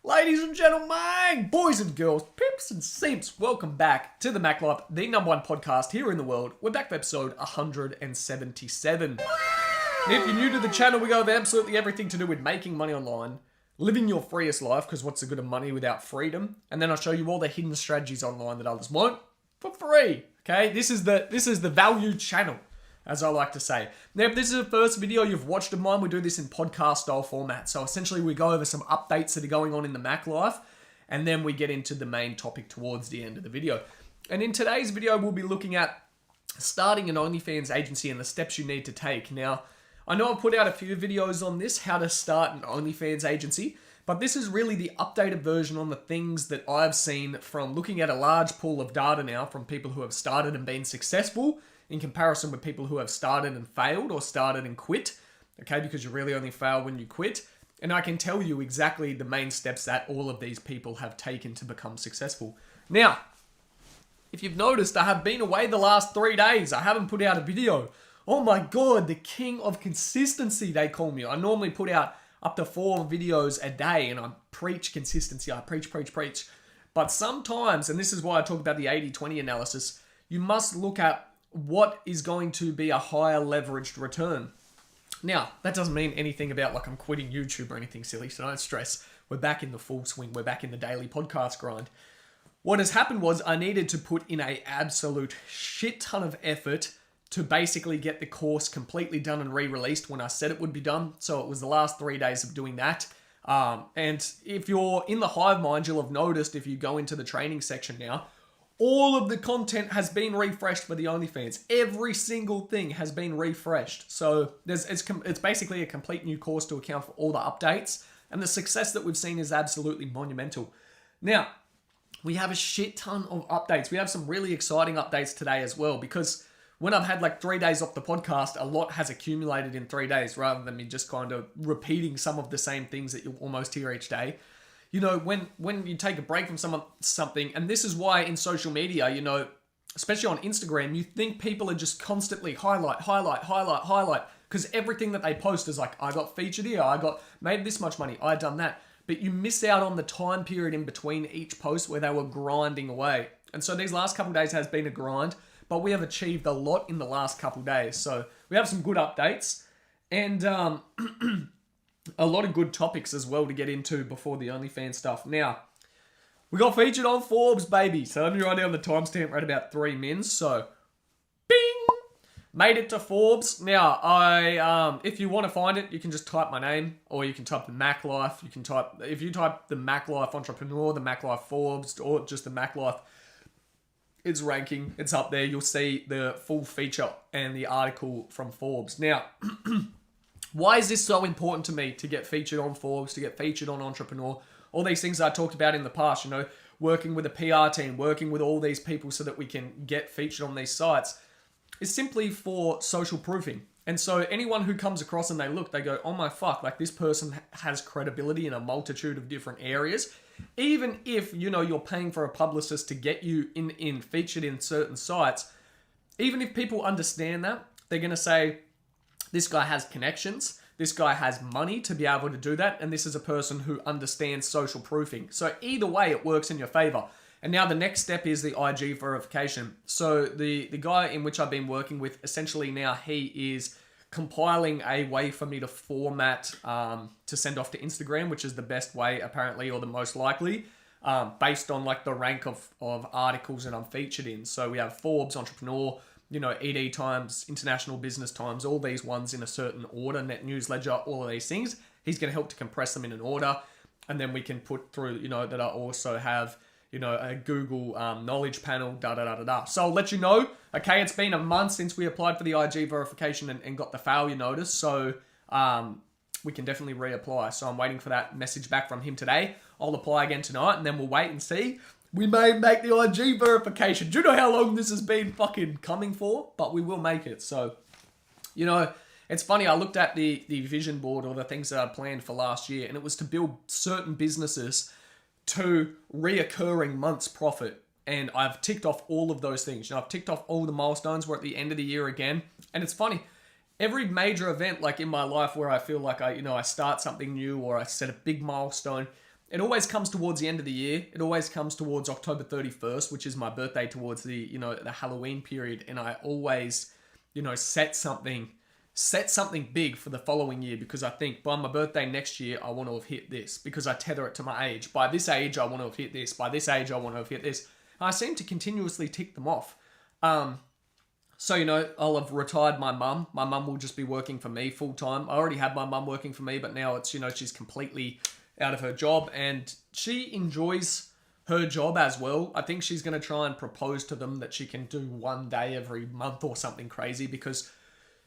Ladies and gentlemen, boys and girls, pimps and simps, welcome back to the Mac Life, the #1 podcast here in the world. We're back for episode 177. And if you're new to the channel, we go over absolutely everything to do with making money online, living your freest life, because what's the good of money without freedom? And then I'll show you all the hidden strategies online that others won't for free. Okay, this is the value channel, as I like to say. Now, if this is the first video you've watched of mine, we do this in podcast style format. So essentially we go over some updates that are going on in the Mac life, and then we get into the main topic towards the end of the video. And in today's video, we'll be looking at starting an Onlyfans agency and the steps you need to take. Now, I know I've put out a few videos on this, how to start an Onlyfans agency, but this is really the updated version on the things that I've seen from looking at a large pool of data now from people who have started and been successful in comparison with people who have started and failed or started and quit, okay, because you really only fail when you quit. And I can tell you exactly the main steps that all of these people have taken to become successful. Now, if you've noticed, I have been away the last 3 days. I haven't put out a video. Oh my God, the king of consistency, they call me. I normally put out up to 4 videos a day and I preach consistency. I preach. But sometimes, and this is why I talk about the 80-20 analysis, you must look at what is going to be a higher leveraged return. Now, that doesn't mean anything about like I'm quitting YouTube or anything silly, so don't stress. We're back in the full swing. We're back in the daily podcast grind. What has happened was I needed to put in an absolute shit ton of effort to basically get the course completely done and re-released when I said it would be done. So it was the last 3 days of doing that. And if you're in the hive mind, you'll have noticed if you go into the training section now, all of the content has been refreshed for the OnlyFans. Every single thing has been refreshed. So it's basically a complete new course to account for all the updates. And the success that we've seen is absolutely monumental. Now, we have a shit ton of updates. We have some really exciting updates today as well, because when I've had like 3 days off the podcast, a lot has accumulated in 3 days rather than me just kind of repeating some of the same things that you'll almost hear each day. You know, when you take a break from something, and this is why in social media, you know, especially on Instagram, you think people are just constantly highlight, because everything that they post is like, I got featured here, I got made this much money, I done that. But you miss out on the time period in between each post where they were grinding away. And so these last couple of days has been a grind, but we have achieved a lot in the last couple of days. So we have some good updates and a lot of good topics as well to get into before the OnlyFans stuff. Now, we got featured on Forbes, baby. So let me write down the timestamp right about 3 mins. So, bing! Made it to Forbes. Now, if you want to find it, you can just type my name, or you can type the Mac Life. If you type the Mac Life Entrepreneur, the Mac Life Forbes, or just the Mac Life, it's ranking. It's up there. You'll see the full feature and the article from Forbes. Now, why is this so important to me to get featured on Forbes, to get featured on Entrepreneur? All these things I talked about in the past, you know, working with a PR team, working with all these people so that we can get featured on these sites, is simply for social proofing. And so anyone who comes across and they look, they go, oh my fuck, like this person has credibility in a multitude of different areas. Even if, you know, you're paying for a publicist to get you in featured in certain sites, even if people understand that, they're going to say, this guy has connections, this guy has money to be able to do that, and this is a person who understands social proofing. So either way, it works in your favor. And now the next step is the IG verification. So the guy in which I've been working with, essentially now he is compiling a way for me to format to send off to Instagram, which is the best way apparently, or the most likely, based on like the rank of articles that I'm featured in. So we have Forbes, Entrepreneur, you know, ED Times, International Business Times, all these ones in a certain order, Net News Ledger, all of these things. He's going to help to compress them in an order. And then we can put through, you know, that I also have, you know, a Google knowledge panel, So I'll let you know. Okay, it's been a month since we applied for the IG verification and got the failure notice. So we can definitely reapply. So I'm waiting for that message back from him today. I'll apply again tonight and then we'll wait and see. We may make the IG verification. Do you know how long this has been fucking coming for? But we will make it. So, you know, it's funny. I looked at the vision board or the things that I planned for last year, and it was to build certain businesses to reoccurring months profit. And I've ticked off all of those things. You know, I've ticked off all the milestones. We're at the end of the year again. And it's funny. Every major event like in my life where I feel like I start something new or I set a big milestone, it always comes towards the end of the year. It always comes towards October 31st, which is my birthday, towards the, the Halloween period. And I always, set something big for the following year, because I think by my birthday next year, I want to have hit this, because I tether it to my age. By this age, I want to have hit this. By this age, I want to have hit this. And I seem to continuously tick them off. So, I'll have retired my mum. My mum will just be working for me full time. I already had my mum working for me, but now it's, she's completely out of her job, and she enjoys her job as well. I think she's going to try and propose to them that she can do one day every month or something crazy, because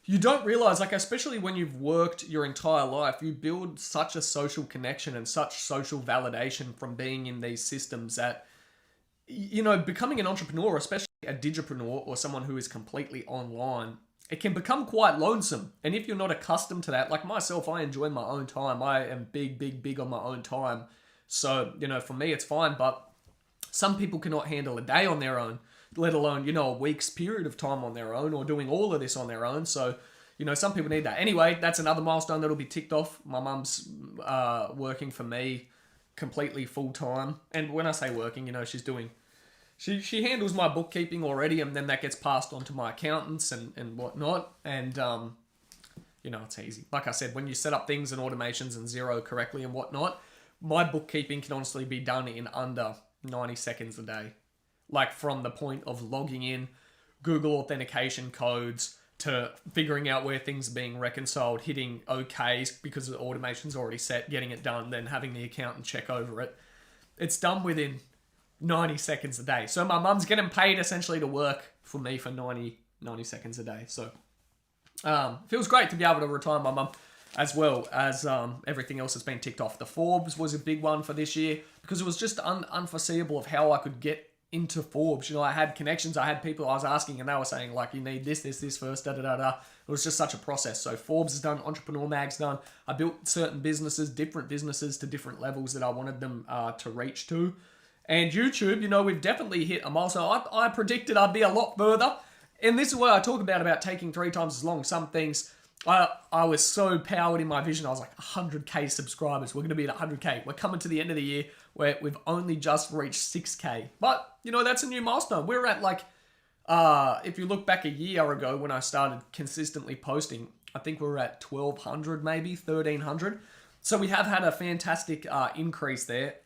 you don't realize, like, especially when you've worked your entire life, you build such a social connection and such social validation from being in these systems that, becoming an entrepreneur, especially a digipreneur or someone who is completely online, it can become quite lonesome. And if you're not accustomed to that, like myself, I enjoy my own time. I am big on my own time. So, for me, it's fine. But some people cannot handle a day on their own, let alone, a week's period of time on their own, or doing all of this on their own. So, some people need that. Anyway, that's another milestone that'll be ticked off. My mum's working for me completely full time. And when I say working, she's doing... She handles my bookkeeping already, and then that gets passed on to my accountants and whatnot. And, it's easy. Like I said, when you set up things and automations and Xero correctly and whatnot, my bookkeeping can honestly be done in under 90 seconds a day. Like, from the point of logging in, Google authentication codes, to figuring out where things are being reconciled, hitting OK because the automation's already set, getting it done, then having the accountant check over it. It's done within 90 seconds a day. So my mum's getting paid essentially to work for me for 90 seconds a day. So feels great to be able to retire my mum, as well as everything else that's been ticked off. The Forbes was a big one for this year, because it was just unforeseeable of how I could get into Forbes. I had connections, I had people I was asking, and they were saying, like, you need this first, da-da-da-da. It was just such a process. So Forbes is done, Entrepreneur Mag's done. I built certain businesses, different businesses, to different levels that I wanted them to reach to. And YouTube, we've definitely hit a milestone. I predicted I'd be a lot further. And this is what I talk about taking 3 times as long. Some things, I was so powered in my vision. I was like, 100K subscribers. We're going to be at 100K. We're coming to the end of the year where we've only just reached 6K. But, that's a new milestone. We're at, like, if you look back a year ago when I started consistently posting, I think we were at 1,200 maybe, 1,300. So we have had a fantastic increase there.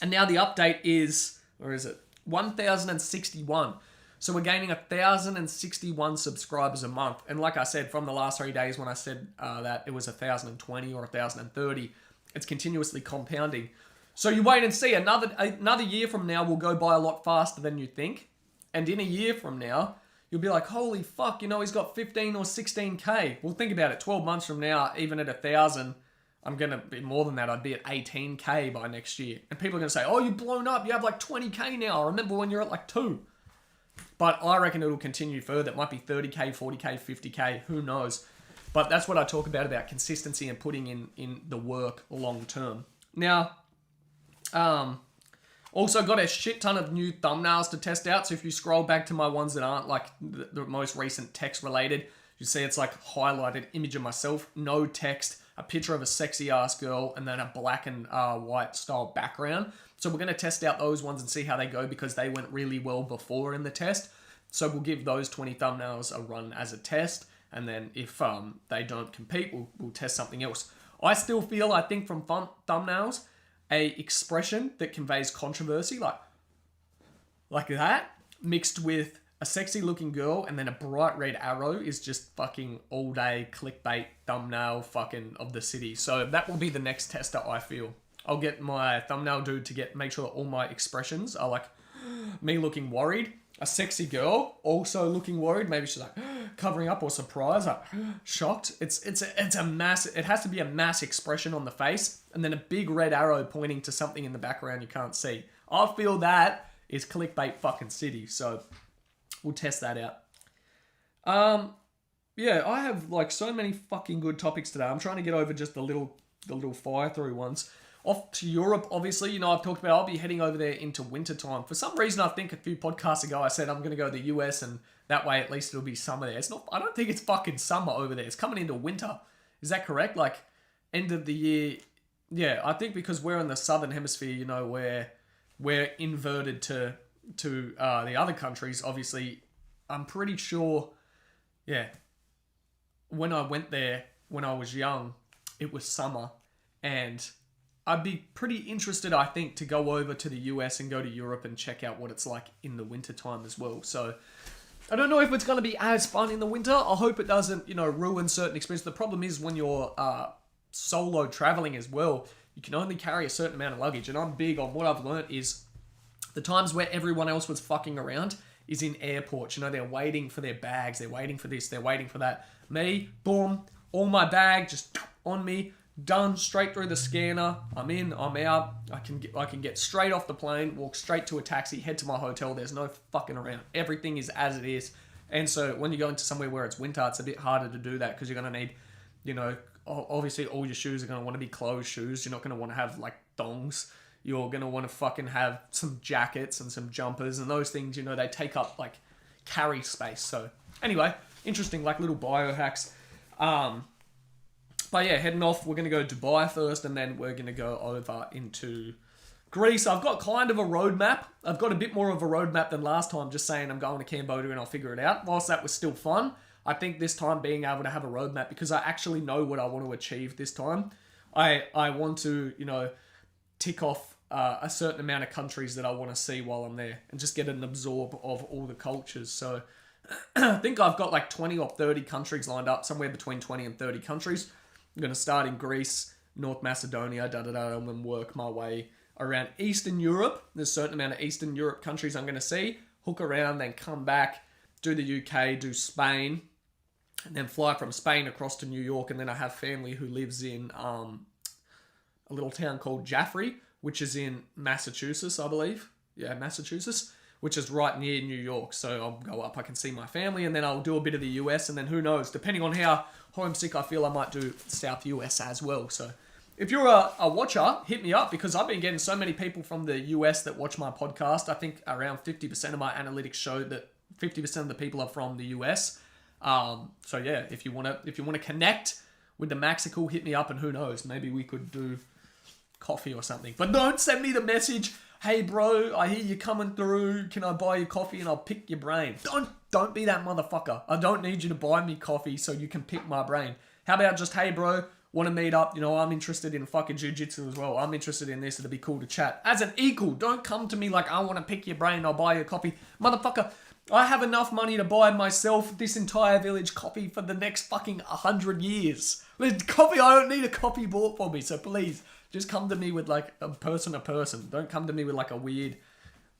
And now the update is, where is it? 1,061. So we're gaining 1,061 subscribers a month. And like I said, from the last 3 days when I said that it was 1,020 or 1,030, it's continuously compounding. So you wait and see. Another year from now will go by a lot faster than you think. And in a year from now, you'll be like, holy fuck, he's got 15 or 16K. Well, think about it. 12 months from now, even at 1,000... I'm going to be more than that. I'd be at 18K by next year. And people are going to say, oh, you've blown up. You have like 20K now. I remember when you're at like 2. But I reckon it'll continue further. It might be 30K, 40K, 50K. Who knows? But that's what I talk about consistency and putting in the work long term. Now, also got a shit ton of new thumbnails to test out. So if you scroll back to my ones that aren't like the most recent text related, you see it's like highlighted image of myself, no text, a picture of a sexy ass girl, and then a black and white style background. So we're going to test out those ones and see how they go, because they went really well before in the test. So we'll give those 20 thumbnails a run as a test. And then if they don't compete, we'll test something else. I still feel, I think from thumbnails, a expression that conveys controversy, like that, mixed with a sexy looking girl and then a bright red arrow, is just fucking all day clickbait thumbnail fucking of the city. So that will be the next tester, I feel. I'll get my thumbnail dude to make sure that all my expressions are like me looking worried, a sexy girl also looking worried, maybe she's like covering up or surprised, like shocked. It's a mass, it has to be a mass expression on the face, and then a big red arrow pointing to something in the background you can't see. I feel that is clickbait fucking city. So we'll test that out. Yeah, I have like so many fucking good topics today. I'm trying to get over just the little fire through ones. Off to Europe, obviously, I've talked about I'll be heading over there into winter time. For some reason, I think a few podcasts ago I said I'm going to go to the US, and that way at least it'll be summer there. It's not. I don't think it's fucking summer over there. It's coming into winter. Is that correct? Like end of the year, Yeah, I think because we're in the southern hemisphere, we're inverted to the other countries. Obviously, I'm pretty sure. Yeah, when I went there when I was young, it was summer, and I'd be pretty interested, I think, to go over to the US and go to Europe and check out what it's like in the winter time as well. So I don't know if it's going to be as fun in the winter. I hope it doesn't, ruin certain experiences. The problem is when you're solo traveling as well, you can only carry a certain amount of luggage. And I'm big on what I've learned is the times where everyone else was fucking around is in airports. They're waiting for their bags. They're waiting for this. They're waiting for that. Me, boom, all my bag just on me, done, straight through the scanner. I'm in, I'm out. I can get straight off the plane, walk straight to a taxi, head to my hotel. There's no fucking around. Everything is as it is. And so when you go into somewhere where it's winter, it's a bit harder to do that because you're going to need, obviously all your shoes are going to want to be closed shoes. You're not going to want to have like thongs. You're going to want to fucking have some jackets and some jumpers and those things, they take up like carry space. So anyway, interesting, like little biohacks. But yeah, heading off, we're going to go to Dubai first and then we're going to go over into Greece. I've got kind of a roadmap. I've got a bit more of a roadmap than last time, just saying I'm going to Cambodia and I'll figure it out. Whilst that was still fun, I think this time being able to have a roadmap because I actually know what I want to achieve this time. I want to, tick off a certain amount of countries that I want to see while I'm there and just get an absorb of all the cultures. So I think I've got like 20 or 30 countries lined up, somewhere between 20 and 30 countries. I'm going to start in Greece, North Macedonia, and then work my way around Eastern Europe. There's a certain amount of Eastern Europe countries I'm going to see, hook around, then come back, do the UK, do Spain, and then fly from Spain across to New York. And then I have family who lives in a little town called Jaffrey, which is in Massachusetts, I believe. Yeah, Massachusetts, which is right near New York. So I'll go up, I can see my family, and then I'll do a bit of the US, and then who knows, depending on how homesick I feel, I might do South US as well. So if you're a watcher, hit me up because I've been getting so many people from the US that watch my podcast. I think around 50% of my analytics show that 50% of the people are from the US. So yeah, if you want to connect with the Maxical, hit me up, and who knows, maybe we could do coffee or something. But don't send me the message, hey bro, I hear you coming through, can I buy you coffee and I'll pick your brain. Don't be that motherfucker. I don't need you to buy me coffee so you can pick my brain. How about just, hey bro, want to meet up, I'm interested in fucking jiu-jitsu as well, I'm interested in this, it'd be cool to chat as an equal. Don't come to me like I want to pick your brain, I'll buy you a coffee. Motherfucker, I have enough money to buy myself this entire village coffee for the next fucking 100 years. Coffee, I don't need a coffee bought for me, so please just come to me with like a person. Don't come to me with like a weird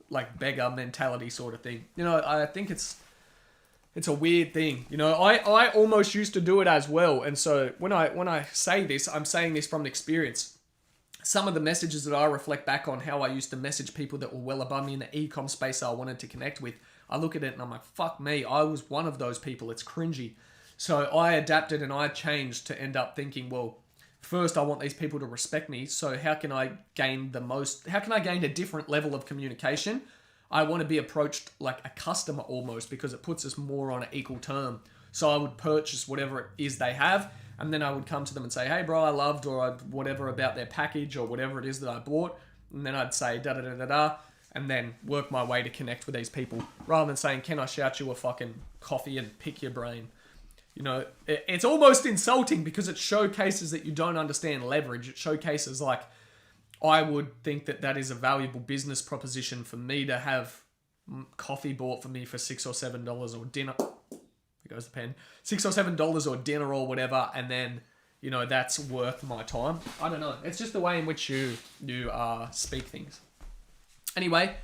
like beggar mentality sort of thing. I think it's a weird thing. I almost used to do it as well. And so when I say this, I'm saying this from experience. Some of the messages that I reflect back on how I used to message people that were well above me in the e-com space I wanted to connect with, I look at it and I'm like, fuck me, I was one of those people. It's cringy. So I adapted and I changed to end up thinking, well, first, I want these people to respect me. So how can I gain a different level of communication? I want to be approached like a customer almost because it puts us more on an equal term. So I would purchase whatever it is they have. And then I would come to them and say, hey bro, I loved whatever about their package or whatever it is that I bought. And then I'd say da da da da da. And then work my way to connect with these people. Rather than saying, can I shout you a fucking coffee and pick your brain? It's almost insulting because it showcases that you don't understand leverage. It showcases like, I would think that is a valuable business proposition for me to have coffee bought for me for $6 or $7 or dinner. There goes the pen. $6 or $7 or dinner or whatever. And then, that's worth my time. I don't know. It's just the way in which you speak things. Anyway,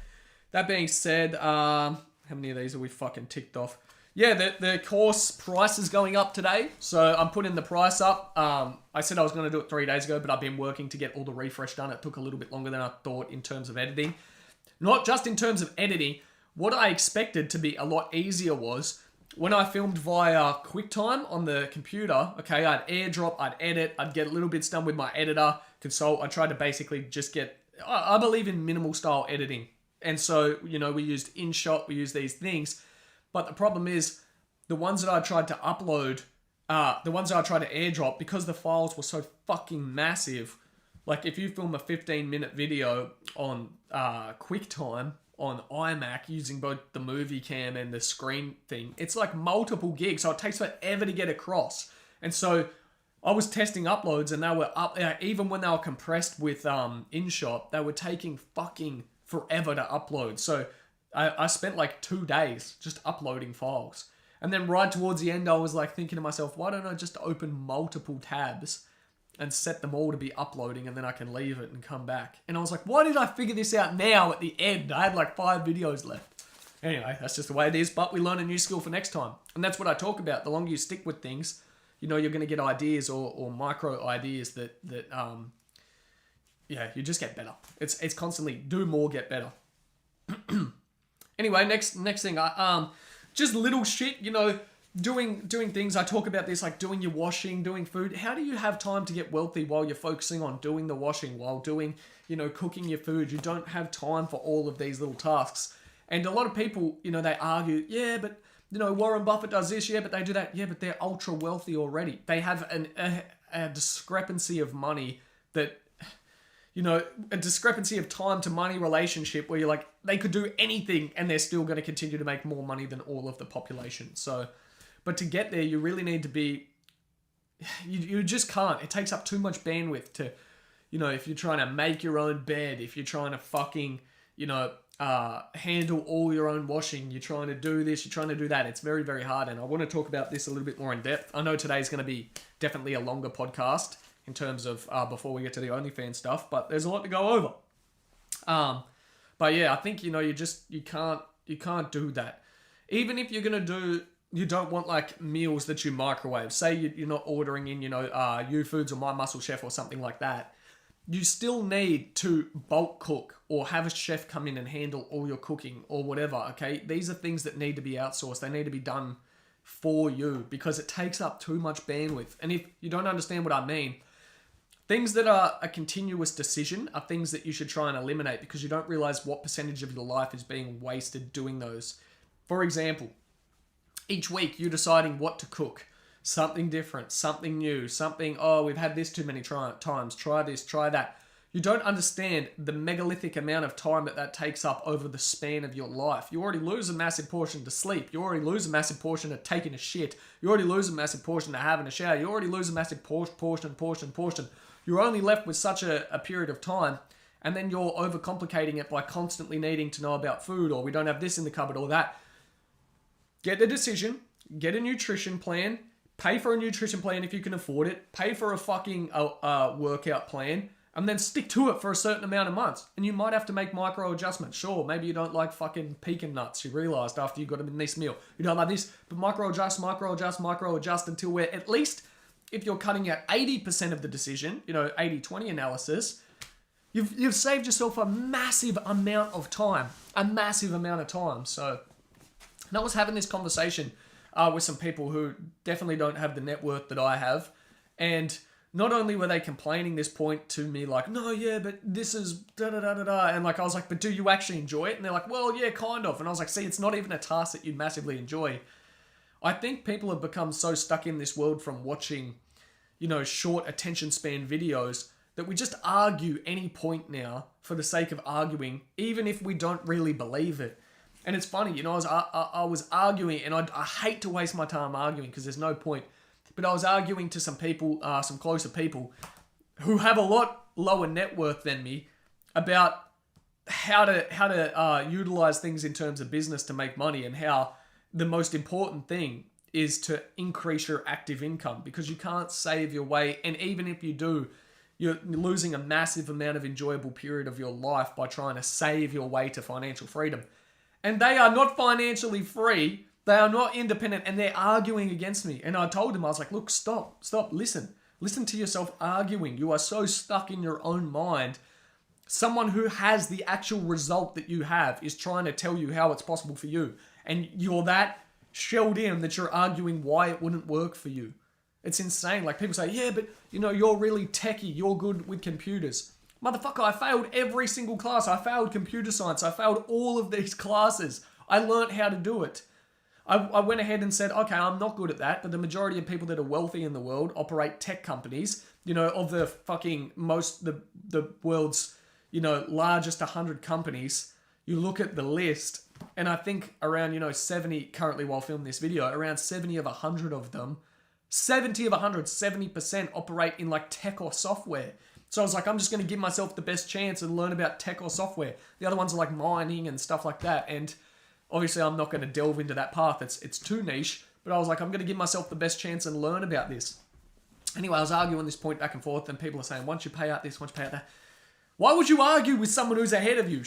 that being said, how many of these are we fucking ticked off? Yeah, the course price is going up today, so I'm putting the price up. I said I was going to do it 3 days ago, but I've been working to get all the refresh done. It took a little bit longer than I thought in terms of editing. Not just in terms of editing, what I expected to be a lot easier was when I filmed via QuickTime on the computer, okay, I'd airdrop, I'd edit, I'd get little bits done with my editor, consult. I tried to basically just get, I believe in minimal style editing. And so, we used InShot, we used these things. But the problem is, the ones that I tried to upload, the ones that I tried to airdrop, because the files were so fucking massive, Like if you film a 15-minute video on QuickTime on iMac using both the movie cam and the screen thing, it's like multiple gigs, so it takes forever to get across. And so I was testing uploads, and they were up, even when they were compressed with InShot, they were taking fucking forever to upload. So I spent like 2 days just uploading files. And then right towards the end, I was like thinking to myself, why don't I just open multiple tabs and set them all to be uploading, and then I can leave it and come back. And I was like, why did I figure this out now at the end? I had like 5 videos left. Anyway, that's just the way it is, but we learn a new skill for next time. And that's what I talk about. The longer you stick with things, you know, you're going to get ideas or micro ideas that you just get better. It's constantly do more, get better. Anyway, next thing, just little shit, you know, doing things. I talk about this, like doing your washing, doing food. How do you have time to get wealthy while you're focusing on doing the washing, while doing, you know, cooking your food? You don't have time for all of these little tasks. And a lot of people, you know, they argue, yeah, but, you know, Warren Buffett does this, yeah, but they do that. Yeah, but they're ultra wealthy already. They have a discrepancy of money that, you know, a discrepancy of time to money relationship where you're like, they could do anything and they're still going to continue to make more money than all of the population. So, but to get there, you really need to be, you just can't. It takes up too much bandwidth to, you know, if you're trying to make your own bed, if you're trying to fucking, you know, handle all your own washing, you're trying to do this, you're trying to do that. It's very, very hard. And I want to talk about this a little bit more in depth. I know today's going to be definitely a longer podcast in terms of before we get to the OnlyFans stuff, but there's a lot to go over. But yeah, I think, you know, you can't do that. Even if you're going to do, you don't want like meals that you microwave. Say you're not ordering in, you know, YouFoods or My Muscle Chef or something like that. You still need to bulk cook or have a chef come in and handle all your cooking or whatever, okay? These are things that need to be outsourced. They need to be done for you because it takes up too much bandwidth. And if you don't understand what I mean, things that are a continuous decision are things that you should try and eliminate because you don't realize what percentage of your life is being wasted doing those. For example, each week you're deciding what to cook. Something different, something new, something, oh, we've had this too many times, try this, try that. You don't understand the megalithic amount of time that takes up over the span of your life. You already lose a massive portion to sleep. You already lose a massive portion to taking a shit. You already lose a massive portion to having a shower. You already lose a massive portion. You're only left with such a period of time, and then you're overcomplicating it by constantly needing to know about food, or we don't have this in the cupboard or that. Get the decision, get a nutrition plan, pay for a nutrition plan if you can afford it, pay for a fucking workout plan, and then stick to it for a certain amount of months. And you might have to make micro adjustments. Sure, maybe you don't like fucking pecan nuts. You realized after you got them in this meal. You don't like this, but micro adjust until we're at least, if you're cutting out 80% of the decision, you know, 80-20 analysis, you've saved yourself a massive amount of time. So, and I was having this conversation with some people who definitely don't have the net worth that I have. And not only were they complaining this point to me like, no, yeah, but this is da-da-da-da-da. And like, I was like, but do you actually enjoy it? And they're like, well, yeah, kind of. And I was like, see, it's not even a task that you massively enjoy. I think people have become so stuck in this world from watching, you know, short attention span videos that we just argue any point now for the sake of arguing, even if we don't really believe it. And it's funny, you know, I was arguing, and I hate to waste my time arguing because there's no point. But I was arguing to some people, some closer people, who have a lot lower net worth than me about how to utilize things in terms of business to make money, and how the most important thing is to increase your active income, because you can't save your way, and even if you do, you're losing a massive amount of enjoyable period of your life by trying to save your way to financial freedom. And they are not financially free. They are not independent, and they're arguing against me. And I told them, I was like, look, stop, listen. Listen to yourself arguing. You are so stuck in your own mind. Someone who has the actual result that you have is trying to tell you how it's possible for you. And you're that shelled in that you're arguing why it wouldn't work for you. It's insane. Like, people say, yeah, but, you know, you're really techie. You're good with computers. Motherfucker, I failed every single class. I failed computer science. I failed all of these classes. I learned how to do it. I went ahead and said, okay, I'm not good at that, but the majority of people that are wealthy in the world operate tech companies. You know, of the fucking the world's, you know, largest 100 companies, you look at the list, and I think around, you know, 70, currently while filming this video, around 70 of 100 of them, 70 of 100, 70% operate in like tech or software. So I was like, I'm just going to give myself the best chance and learn about tech or software. The other ones are like mining and stuff like that. And obviously I'm not going to delve into that path. It's too niche. But I was like, I'm going to give myself the best chance and learn about this. Anyway, I was arguing this point back and forth, and people are saying, once you pay out this, once you pay out that. Why would you argue with someone who's ahead of you?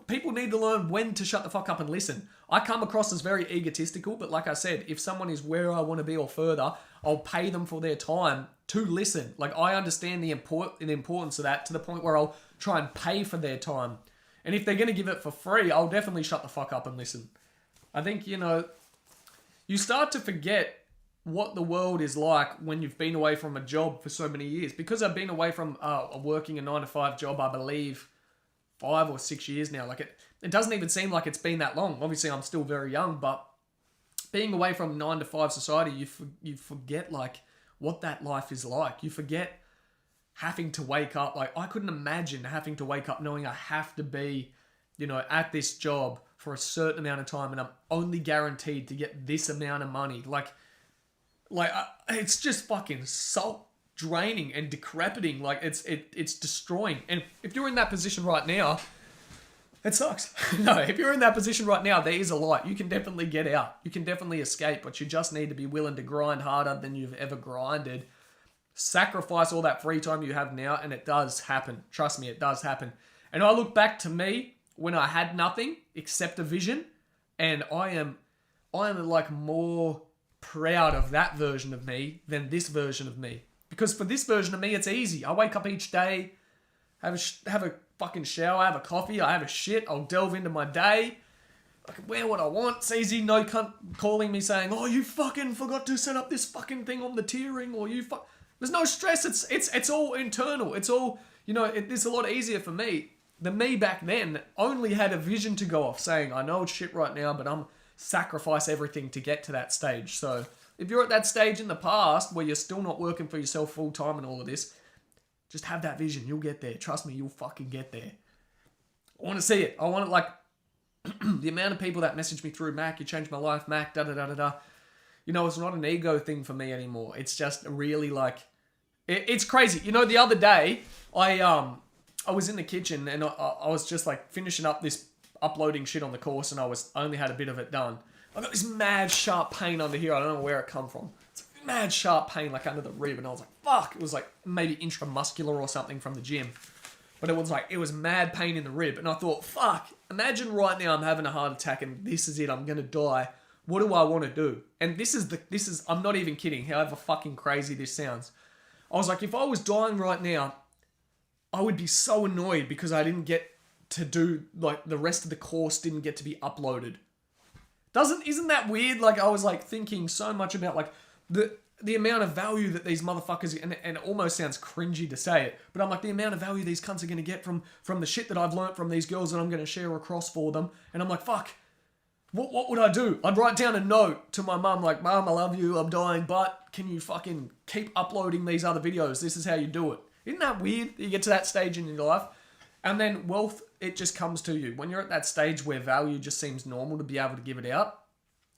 People need to learn when to shut the fuck up and listen. I come across as very egotistical, but like I said, if someone is where I want to be or further, I'll pay them for their time to listen. Like, I understand the importance of that to the point where I'll try and pay for their time. And if they're going to give it for free, I'll definitely shut the fuck up and listen. I think, you know, you start to forget what the world is like when you've been away from a job for so many years. Because I've been away from working a 9-to-5 job, I believe 5 or 6 years now. Like it doesn't even seem like it's been that long. Obviously, I'm still very young, but being away from 9-to-5 society, you forget like what that life is like. You forget having to wake up. Like, I couldn't imagine having to wake up knowing I have to be, you know, at this job for a certain amount of time, and I'm only guaranteed to get this amount of money. Like it's just fucking soul draining and decrepiting. Like, it's destroying. And if you're in that position right now, it sucks. No, if you're in that position right now, there is a light. You can definitely get out. You can definitely escape, but you just need to be willing to grind harder than you've ever grinded. Sacrifice all that free time you have now, and it does happen. Trust me, it does happen. And I look back to me when I had nothing except a vision, and I am like more proud of that version of me than this version of me. Because for this version of me, it's easy. I wake up each day, have a fucking shower, have a coffee, I have a shit, I'll delve into my day. I can wear what I want. It's easy. No cunt calling me saying, oh, you fucking forgot to set up this fucking thing on the tiering, or you There's no stress. It's all internal. It's all, you know, it's a lot easier for me. The me back then only had a vision to go off saying, I know it's shit right now, but I'm sacrifice everything to get to that stage. So if you're at that stage in the past where you're still not working for yourself full time and all of this, just have that vision. You'll get there. Trust me, you'll fucking get there. I want to see it. I want it, like, the amount of people that message me through, Mac, you changed my life, Mac, da-da-da-da-da. You know, it's not an ego thing for me anymore. It's just really like, it's crazy. You know, the other day, I was in the kitchen and I was just like finishing up this uploading shit on the course, and I only had a bit of it done. I got this mad sharp pain under here. I don't know where it come from. It's mad sharp pain like under the rib, and I was like, fuck. It was like maybe intramuscular or something from the gym. But it was mad pain in the rib, and I thought, fuck, imagine right now I'm having a heart attack and this is it, I'm gonna die. What do I want to do? And this is, I'm not even kidding, however fucking crazy this sounds. I was like, if I was dying right now, I would be so annoyed because I didn't get to do, like, the rest of the course didn't get to be uploaded. Isn't that weird? Like, I was like thinking so much about like the amount of value that these motherfuckers, and it almost sounds cringy to say it, but I'm like, the amount of value these cunts are going to get from the shit that I've learnt from these girls that I'm going to share across for them. And I'm like, fuck, what would I do? I'd write down a note to my mum like, Mum, I love you, I'm dying, but can you fucking keep uploading these other videos? This is how you do it. Isn't that weird? You get to that stage in your life, and then wealth, it just comes to you. When you're at that stage where value just seems normal to be able to give it out,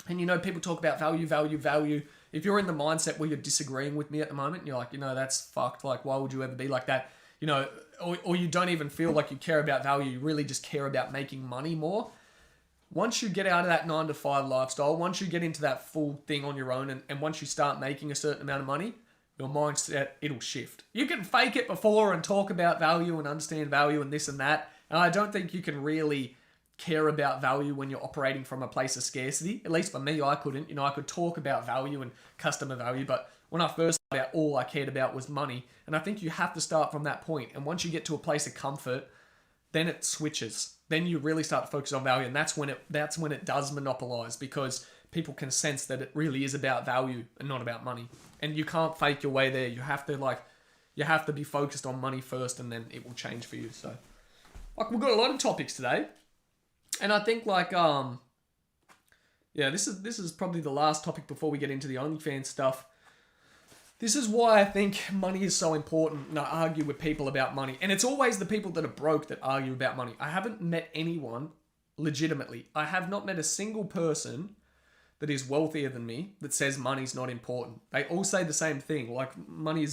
and you know, people talk about value. If you're in the mindset where you're disagreeing with me at the moment, you're like, you know, that's fucked. Like, why would you ever be like that? You know, or you don't even feel like you care about value. You really just care about making money more. Once you get out of that 9-to-5 lifestyle, once you get into that full thing on your own, and once you start making a certain amount of money, your mindset, it'll shift. You can fake it before and talk about value and understand value and this and that. And I don't think you can really care about value when you're operating from a place of scarcity. At least for me, I couldn't. You know, I could talk about value and customer value, but when I first started out, all I cared about was money. And I think you have to start from that point. And once you get to a place of comfort, then it switches. Then you really start to focus on value, and that's when it does monopolize, because people can sense that it really is about value and not about money. And you can't fake your way there. You have to be focused on money first, and then it will change for you. So, like, we've got a lot of topics today. And I think, like, Yeah, this is probably the last topic before we get into the OnlyFans stuff. This is why I think money is so important, and I argue with people about money. And it's always the people that are broke that argue about money. I haven't met anyone, legitimately, I have not met a single person that is wealthier than me that says money's not important. They all say the same thing, like brain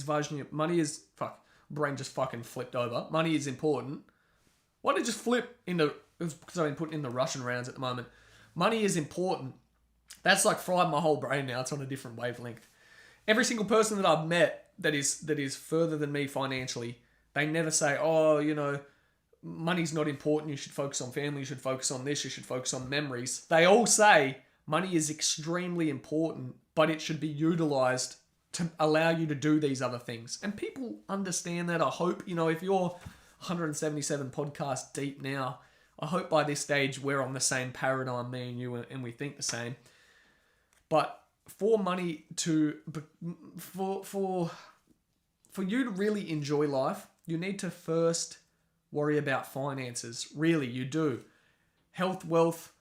just fucking flipped over. Money is important. Why did it just flip into, it's because I've been putting in the Russian rounds at the moment. Money is important. That's like fried my whole brain now. It's on a different wavelength. Every single person that I've met that is further than me financially, they never say, oh, money's not important. You should focus on family. You should focus on this. You should focus on memories. They all say money is extremely important, but it should be utilized to allow you to do these other things. And people understand that. I hope, if you're 177 podcasts deep now, I hope by this stage we're on the same paradigm, me and you, and we think the same. But for money to, for you to really enjoy life, you need to first worry about finances. Really, you do. Health, wealth,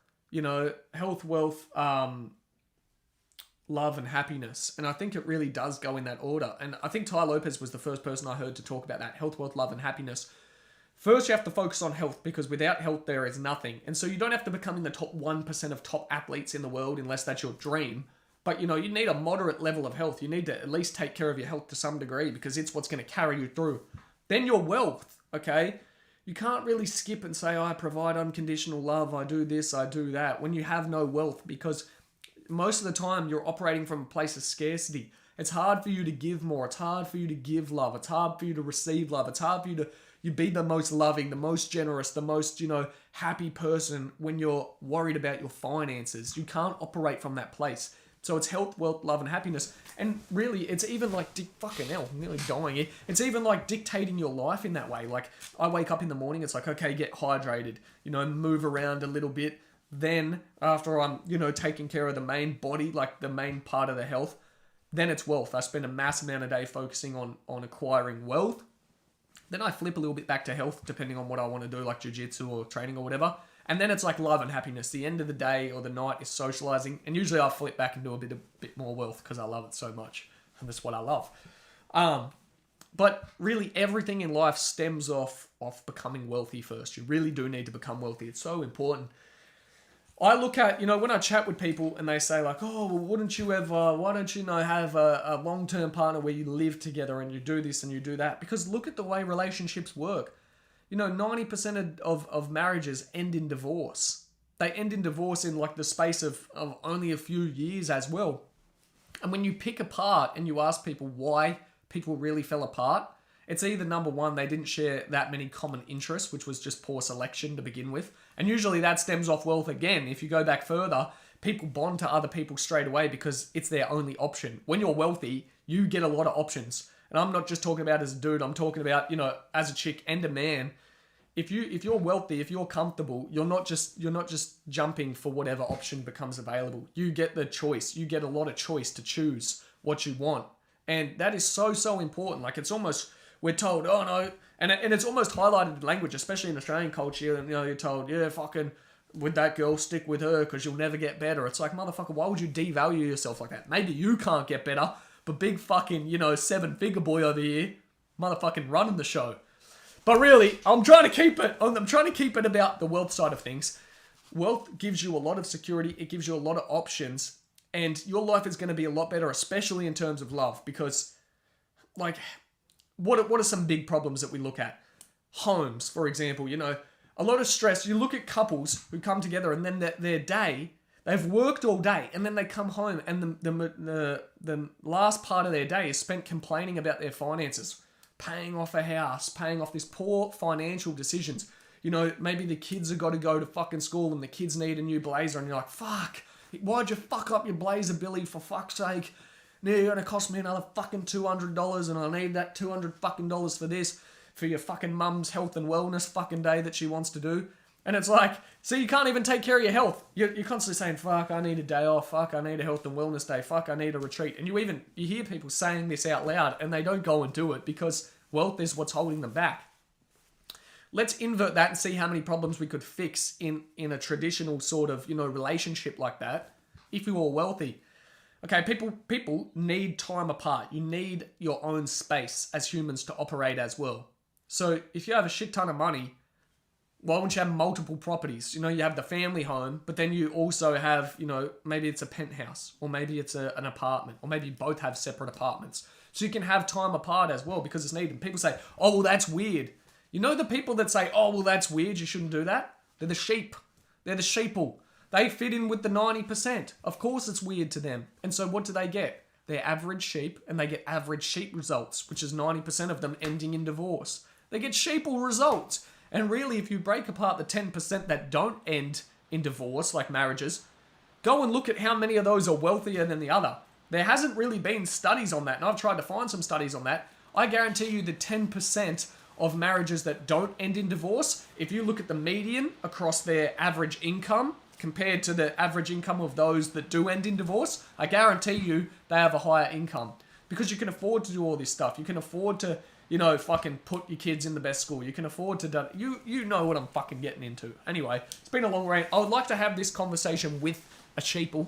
love and happiness. And I think it really does go in that order. And I think Tai Lopez was the first person I heard to talk about that. Health, wealth, love and happiness. First, you have to focus on health, because without health, there is nothing. And so you don't have to become in the top 1% of top athletes in the world unless that's your dream. But, you need a moderate level of health. You need to at least take care of your health to some degree, because it's what's going to carry you through. Then your wealth, okay? You can't really skip and say, I provide unconditional love, I do this, I do that, when you have no wealth, because most of the time you're operating from a place of scarcity. It's hard for you to give more. It's hard for you to give love. It's hard for you to receive love. It's hard for you to be the most loving, the most generous, the most, happy person when you're worried about your finances. You can't operate from that place. So it's health, wealth, love, and happiness. And really, it's even like, fucking hell, I'm nearly dying here. It's even like dictating your life in that way. Like, I wake up in the morning, it's like, okay, get hydrated, move around a little bit. Then, after I'm, taking care of the main body, like the main part of the health, then it's wealth. I spend a mass amount of day focusing on acquiring wealth. Then I flip a little bit back to health, depending on what I want to do, like jiu-jitsu or training or whatever. And then it's like love and happiness. The end of the day or the night is socializing. And usually I'll flip back and do a bit more wealth, because I love it so much. And that's what I love. But really, everything in life stems off becoming wealthy first. You really do need to become wealthy. It's so important. I look at, when I chat with people and they say like, oh, well, why don't you have a long-term partner where you live together and you do this and you do that? Because look at the way relationships work. 90% of marriages end in divorce. They end in divorce in like the space of only a few years as well. And when you pick apart and you ask people why people really fell apart, it's either number one, they didn't share that many common interests, which was just poor selection to begin with. And usually that stems off wealth again. If you go back further, people bond to other people straight away because it's their only option. When you're wealthy, you get a lot of options. And I'm not just talking about as a dude, I'm talking about, as a chick and a man. If you're wealthy, if you're comfortable, you're not just jumping for whatever option becomes available. You get the choice. You get a lot of choice to choose what you want. And that is so important. Like, it's almost, we're told, oh no, and it's almost highlighted in language, especially in Australian culture, and you're told, yeah, fucking, with that girl, stick with her because you'll never get better. It's like, motherfucker, why would you devalue yourself like that? Maybe you can't get better, but big fucking, 7-figure boy over here, motherfucking running the show. But really, I'm trying to keep it about the wealth side of things. Wealth gives you a lot of security. It gives you a lot of options. And your life is going to be a lot better, especially in terms of love. Because, like, what are some big problems that we look at? Homes, for example. A lot of stress. You look at couples who come together and then their day, they've worked all day. And then they come home and the last part of their day is spent complaining about their finances. Paying off a house, paying off these poor financial decisions. Maybe the kids have got to go to fucking school and the kids need a new blazer and you're like, fuck, why'd you fuck up your blazer, Billy, for fuck's sake? Now you're going to cost me another fucking $200 and I need that $200 fucking dollars for this, for your fucking mum's health and wellness fucking day that she wants to do. And it's like, so you can't even take care of your health. You're constantly saying, fuck, I need a day off. Fuck, I need a health and wellness day. Fuck, I need a retreat. And you hear people saying this out loud and they don't go and do it because wealth is what's holding them back. Let's invert that and see how many problems we could fix in a traditional sort of, relationship like that. if you are wealthy. Okay, people need time apart. You need your own space as humans to operate as well. So if you have a shit ton of money, why wouldn't you have multiple properties? You have the family home, but then you also have, maybe it's a penthouse, or maybe it's an apartment, or maybe you both have separate apartments. So you can have time apart as well because it's needed. People say, oh, well, that's weird. The people that say, oh, well, that's weird, you shouldn't do that? They're the sheep. They're the sheeple. They fit in with the 90%. Of course it's weird to them. And so what do they get? They're average sheep, and they get average sheep results, which is 90% of them ending in divorce. They get sheeple results. And really, if you break apart the 10% that don't end in divorce, like marriages, go and look at how many of those are wealthier than the other. There hasn't really been studies on that, and I've tried to find some studies on that. I guarantee you the 10% of marriages that don't end in divorce, if you look at the median across their average income compared to the average income of those that do end in divorce, I guarantee you they have a higher income. Because you can afford to do all this stuff. You can afford to fucking put your kids in the best school. You can afford to do... You know what I'm fucking getting into. Anyway, it's been a long rant. I would like to have this conversation with a sheeple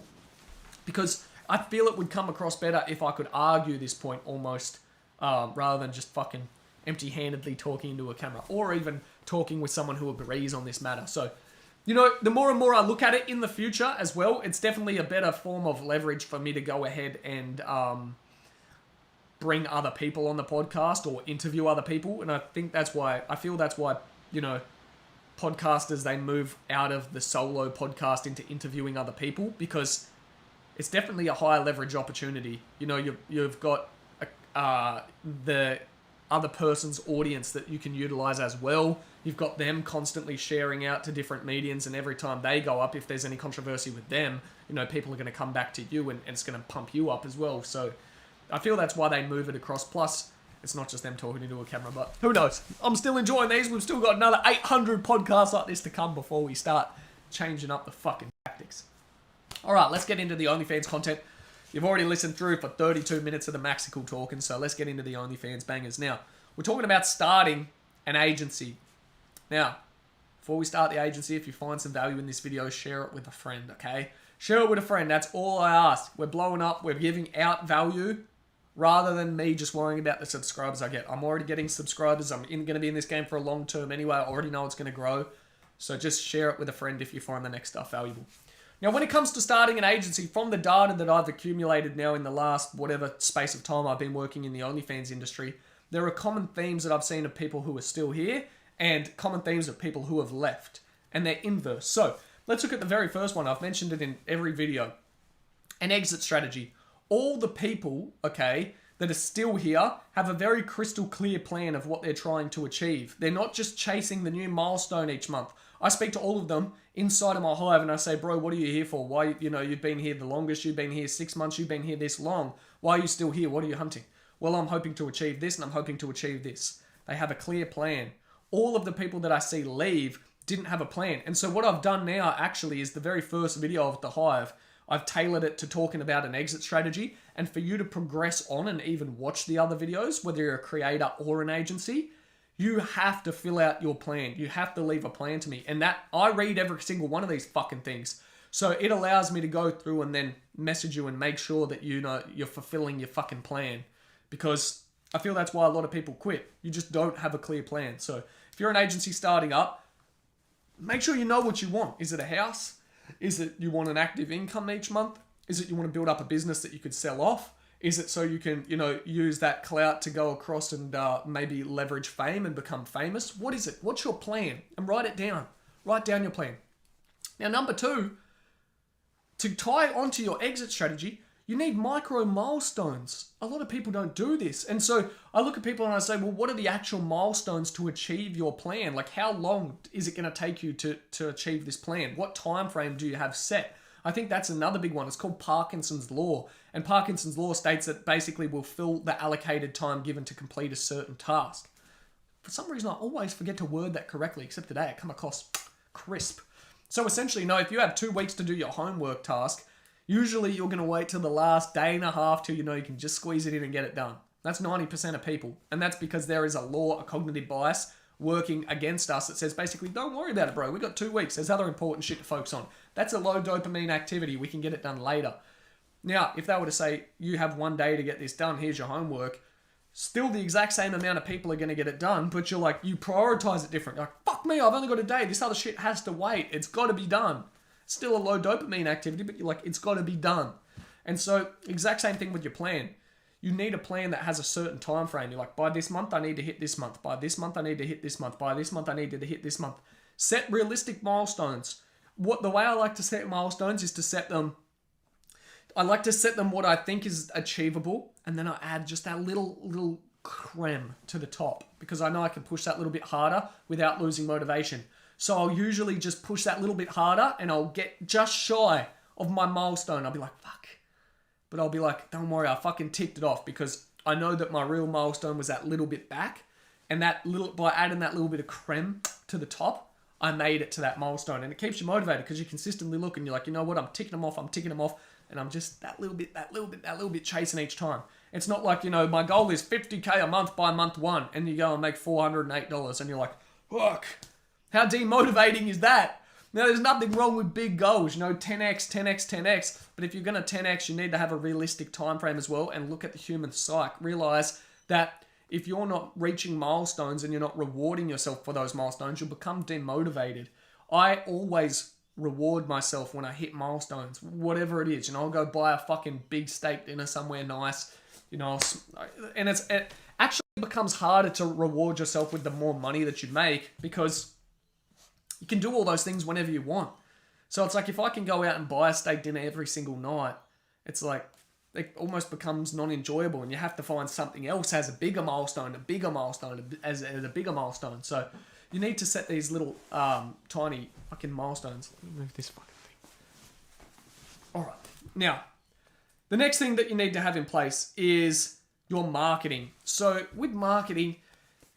because I feel it would come across better if I could argue this point almost rather than just fucking empty-handedly talking into a camera or even talking with someone who agrees on this matter. So, the more and more I look at it in the future as well, it's definitely a better form of leverage for me to go ahead and... bring other people on the podcast or interview other people. And I feel that's why, podcasters, they move out of the solo podcast into interviewing other people because it's definitely a higher leverage opportunity. You've got the other person's audience that you can utilize as well. You've got them constantly sharing out to different mediums, and every time they go up, if there's any controversy with them, people are going to come back to you and it's going to pump you up as well. So I feel that's why they move it across. Plus, it's not just them talking into a camera, but who knows? I'm still enjoying these. We've still got another 800 podcasts like this to come before we start changing up the fucking tactics. All right, let's get into the OnlyFans content. You've already listened through for 32 minutes of the Maxical talking, so let's get into the OnlyFans bangers. Now, we're talking about starting an agency. Now, before we start the agency, if you find some value in this video, share it with a friend, okay? Share it with a friend. That's all I ask. We're blowing up. We're giving out value rather than me just worrying about the subscribers I get. I'm already getting subscribers. I'm going to be in this game for a long term anyway. I already know it's going to grow. So just share it with a friend if you find the next stuff valuable. Now, when it comes to starting an agency, from the data that I've accumulated now in the last whatever space of time I've been working in the OnlyFans industry, there are common themes that I've seen of people who are still here and common themes of people who have left. And they're inverse. So let's look at the very first one. I've mentioned it in every video. An exit strategy. All the people, okay, that are still here have a very crystal clear plan of what they're trying to achieve. They're not just chasing the new milestone each month. I speak to all of them inside of my hive and I say, bro, what are you here for? Why, you've been here the longest, you've been here 6 months, you've been here this long. Why are you still here? What are you hunting? Well, I'm hoping to achieve this and I'm hoping to achieve this. They have a clear plan. All of the people that I see leave didn't have a plan. And so what I've done now actually is the very first video of the hive. I've tailored it to talking about an exit strategy, and for you to progress on and even watch the other videos, whether you're a creator or an agency, you have to fill out your plan. You have to leave a plan to me. And that I read every single one of these fucking things. So it allows me to go through and then message you and make sure that you're fulfilling your fucking plan. Because I feel that's why a lot of people quit. You just don't have a clear plan. So if you're an agency starting up, make sure you know what you want. Is it a house? Is it you want an active income each month? Is it you want to build up a business that you could sell off? Is it so you can, use that clout to go across and maybe leverage fame and become famous? What is it? What's your plan? And write it down. Write down your plan. Now, number 2, to tie onto your exit strategy, you need micro milestones. A lot of people don't do this. And so I look at people and I say, well, what are the actual milestones to achieve your plan? Like, how long is it going to take you to achieve this plan? What time frame do you have set? I think that's another big one. It's called Parkinson's Law. And Parkinson's Law states that basically we'll fill the allocated time given to complete a certain task. For some reason, I always forget to word that correctly, except today it come across crisp. So essentially, if you have 2 weeks to do your homework task, usually you're going to wait till the last day and a half till you can just squeeze it in and get it done. That's 90% of people. And that's because there is a law, a cognitive bias working against us that says basically, don't worry about it, bro. We got 2 weeks. There's other important shit to focus on. That's a low dopamine activity. We can get it done later. Now, if they were to say, you have 1 day to get this done, here's your homework, still the exact same amount of people are going to get it done, but you're like, you prioritize it different. You're like, fuck me, I've only got a day. This other shit has to wait. It's got to be done. It's still a low dopamine activity, but you're like, it's got to be done. And so, exact same thing with your plan. You need a plan that has a certain time frame. You're like, by this month, I need to hit this month. By this month, I need to hit this month. By this month, I need to hit this month. Set realistic milestones. The way I like to set milestones is to set them... I like to set them what I think is achievable, and then I add just that little creme to the top, because I know I can push that little bit harder without losing motivation. So I'll usually just push that little bit harder, and I'll get just shy of my milestone. I'll be like, fuck. But I'll be like, don't worry, I fucking ticked it off, because I know that my real milestone was that little bit back, and by adding that little bit of creme to the top, I made it to that milestone. And it keeps you motivated, because you consistently look and you're like, you know what, I'm ticking them off, and I'm just that little bit chasing each time. It's not like, my goal is 50K a month by month 1, and you go and make $408, and you're like, fuck, how demotivating is that? Now, there's nothing wrong with big goals, 10x, but if you're going to 10x, you need to have a realistic time frame as well, and look at the human psyche. Realize that if you're not reaching milestones and you're not rewarding yourself for those milestones, you'll become demotivated. I always reward myself when I hit milestones, whatever it is. I'll go buy a fucking big steak dinner somewhere nice, and it actually becomes harder to reward yourself with the more money that you make, because you can do all those things whenever you want. So it's like, if I can go out and buy a steak dinner every single night, it's like, it almost becomes non-enjoyable, and you have to find something else as a bigger milestone, as a bigger milestone. So you need to set these little tiny fucking milestones. Let me move this fucking thing. All right. Now, the next thing that you need to have in place is your marketing. So with marketing,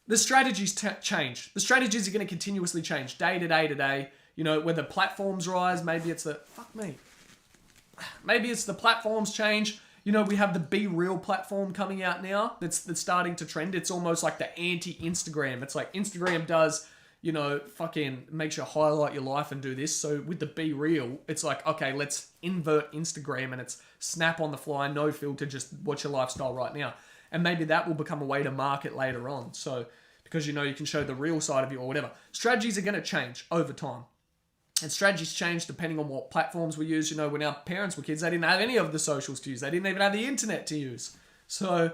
the strategies change. The strategies are going to continuously change day to day to day. Whether platforms rise, maybe it's the platforms change. We have the Be Real platform coming out now that's starting to trend. It's almost like the anti-Instagram. It's like Instagram does, fucking makes you highlight your life and do this. So with the Be Real, it's like, okay, let's invert Instagram, and it's snap on the fly, no filter, just what's your lifestyle right now. And maybe that will become a way to market later on. So because you can show the real side of you or whatever. Strategies are going to change over time. And strategies change depending on what platforms we use. When our parents were kids, they didn't have any of the socials to use. They didn't even have the internet to use. So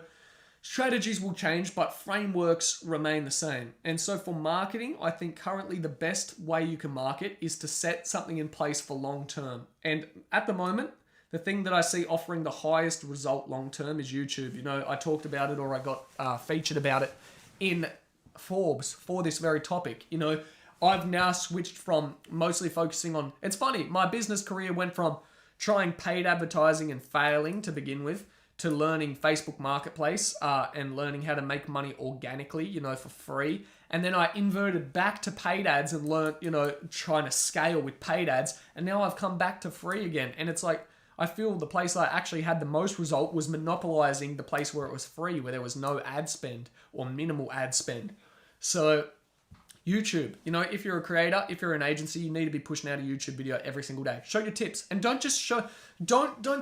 strategies will change, but frameworks remain the same. And so for marketing, I think currently the best way you can market is to set something in place for long term. And at the moment, the thing that I see offering the highest result long term is YouTube. I talked about it, or I got featured about it in Forbes for this very topic. I've now switched from mostly focusing on... It's funny, my business career went from trying paid advertising and failing to begin with, to learning Facebook Marketplace and learning how to make money organically, for free. And then I inverted back to paid ads and learned, trying to scale with paid ads. And now I've come back to free again. And it's like, I feel the place I actually had the most result was monopolizing the place where it was free, where there was no ad spend or minimal ad spend. So YouTube, if you're a creator, if you're an agency, you need to be pushing out a YouTube video every single day. Show your tips, and don't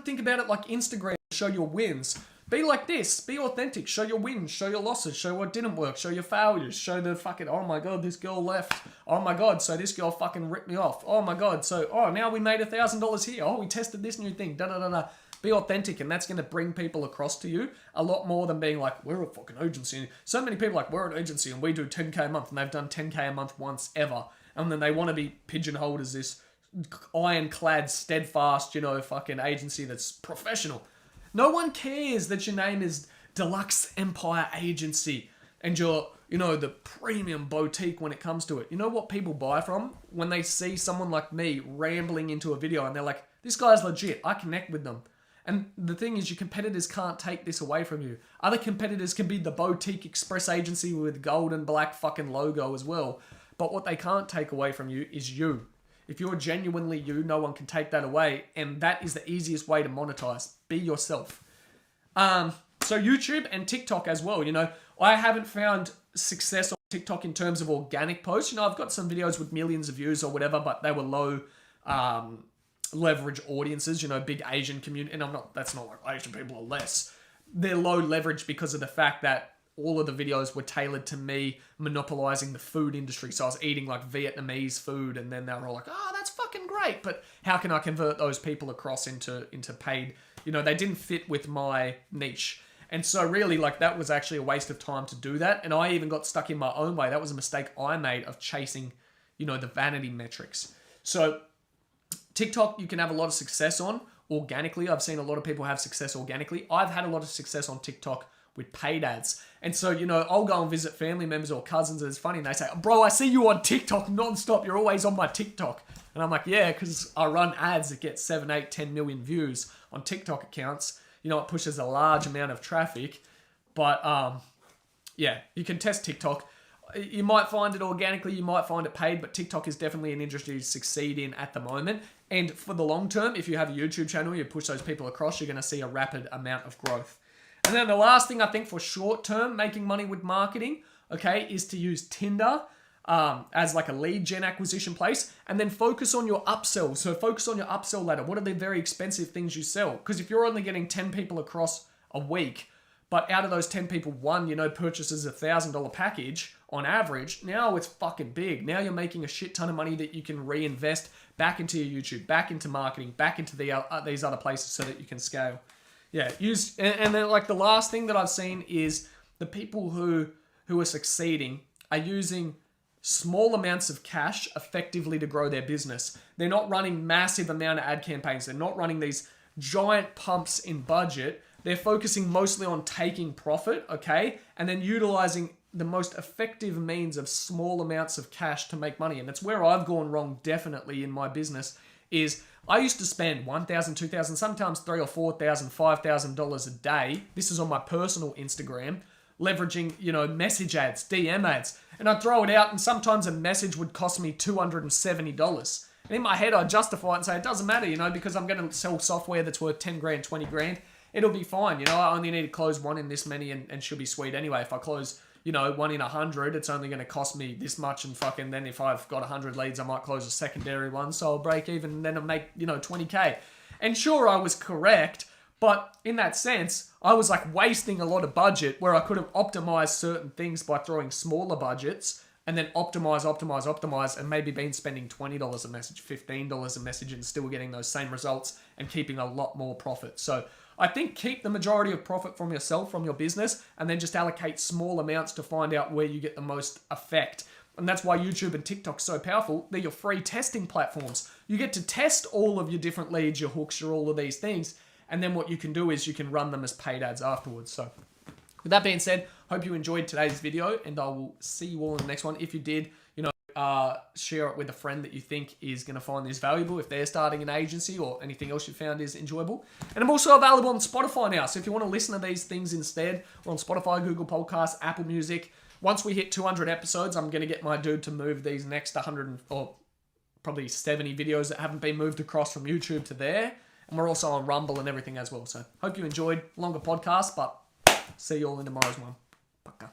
think about it like Instagram. Show your wins. Be like this. Be authentic. Show your wins. Show your losses. Show what didn't work. Show your failures. Show the fucking, oh my God, this girl left. Oh my God, so this girl fucking ripped me off. Oh my God, so, now we made $1,000 here. Oh, we tested this new thing. Da-da-da-da. Be authentic, and that's going to bring people across to you a lot more than being like, we're a fucking agency. So many people like, we're an agency and we do 10K a month, and they've done 10K a month once ever. And then they want to be pigeonholed as this ironclad, steadfast, fucking agency that's professional. No one cares that your name is Deluxe Empire Agency and you're, the premium boutique when it comes to it. You know what people buy from? When they see someone like me rambling into a video and they're like, this guy's legit, I connect with them. And the thing is, your competitors can't take this away from you. Other competitors can be the boutique express agency with gold and black fucking logo as well. But what they can't take away from you is you. If you're genuinely you, no one can take that away. And that is the easiest way to monetize. Be yourself. So YouTube and TikTok as well. I haven't found success or TikTok in terms of organic posts. You know, I've got some videos with millions of views or whatever, but they were low leverage audiences, you know, big Asian community. And that's not like Asian people are less. They're low leverage because of the fact that all of the videos were tailored to me monopolizing the food industry. So I was eating like Vietnamese food, and then they were all like, oh, that's fucking great. But how can I convert those people across into paid? You know, they didn't fit with my niche. And so really, like, that was actually a waste of time to do that. And I even got stuck in my own way. That was a mistake I made of chasing, you know, the vanity metrics. So TikTok, you can have a lot of success on organically. I've seen a lot of people have success organically. I've had a lot of success on TikTok with paid ads. And so, you know, I'll go and visit family members or cousins, and it's funny, and they say, bro, I see you on TikTok nonstop. You're always on my TikTok. And I'm like, yeah, because I run ads that get 7, 8, 10 million views on TikTok accounts. You know, it pushes a large amount of traffic. But, yeah, you can test TikTok. You might find it organically, you might find it paid, but TikTok is definitely an industry to succeed in at the moment. And for the long term, if you have a YouTube channel, you push those people across, you're going to see a rapid amount of growth. And then the last thing I think for short term, making money with marketing, okay, is to use Tinder as like a lead gen acquisition place, and then focus on your upsell. So focus on your upsell ladder. What are the very expensive things you sell? Because if you're only getting 10 people across a week, but out of those 10 people, one, you know, purchases a $1,000 package on average, now it's fucking big. Now you're making a shit ton of money that you can reinvest back into your YouTube, back into marketing, back into these other places so that you can scale. Yeah, and then like the last thing that I've seen is the people who are succeeding are using small amounts of cash effectively to grow their business. They're not running massive amount of ad campaigns. They're not running these giant pumps in budget. They're focusing mostly on taking profit, okay? And then utilizing the most effective means of small amounts of cash to make money. And that's where I've gone wrong definitely in my business is I used to spend $1,000, $2,000, sometimes $3,000 or $4,000, $5,000 a day. This is on my personal Instagram, leveraging, you know, message ads, DM ads. And I'd throw it out, and sometimes a message would cost me $270. And in my head, I'd justify it and say, it doesn't matter, you know, because I'm going to sell software that's worth 10 grand, 20 grand. It'll be fine. You know, I only need to close one in this many and she'll be sweet anyway. If I close, you know, 1 in 100, it's only going to cost me this much, and fucking then if I've got 100 leads, I might close a secondary one, so I'll break even and then I'll make, you know, 20K. And sure, I was correct, but in that sense, I was like wasting a lot of budget where I could have optimized certain things by throwing smaller budgets and then optimize, and maybe been spending $20 a message, $15 a message, and still getting those same results and keeping a lot more profit. So I think keep the majority of profit from yourself, from your business, and then just allocate small amounts to find out where you get the most effect. And that's why YouTube and TikTok are so powerful. They're your free testing platforms. You get to test all of your different leads, your hooks, your all of these things. And then what you can do is you can run them as paid ads afterwards. So with that being said, hope you enjoyed today's video, and I will see you all in the next one. If you did, you know, share it with a friend that you think is going to find this valuable if they're starting an agency or anything else you found is enjoyable. And I'm also available on Spotify now. So if you want to listen to these things instead, we're on Spotify, Google Podcasts, Apple Music. Once we hit 200 episodes, I'm going to get my dude to move these next 100 or probably 70 videos that haven't been moved across from YouTube to there. And we're also on Rumble and everything as well. So hope you enjoyed. Longer podcast, but see you all in tomorrow's one. Paka.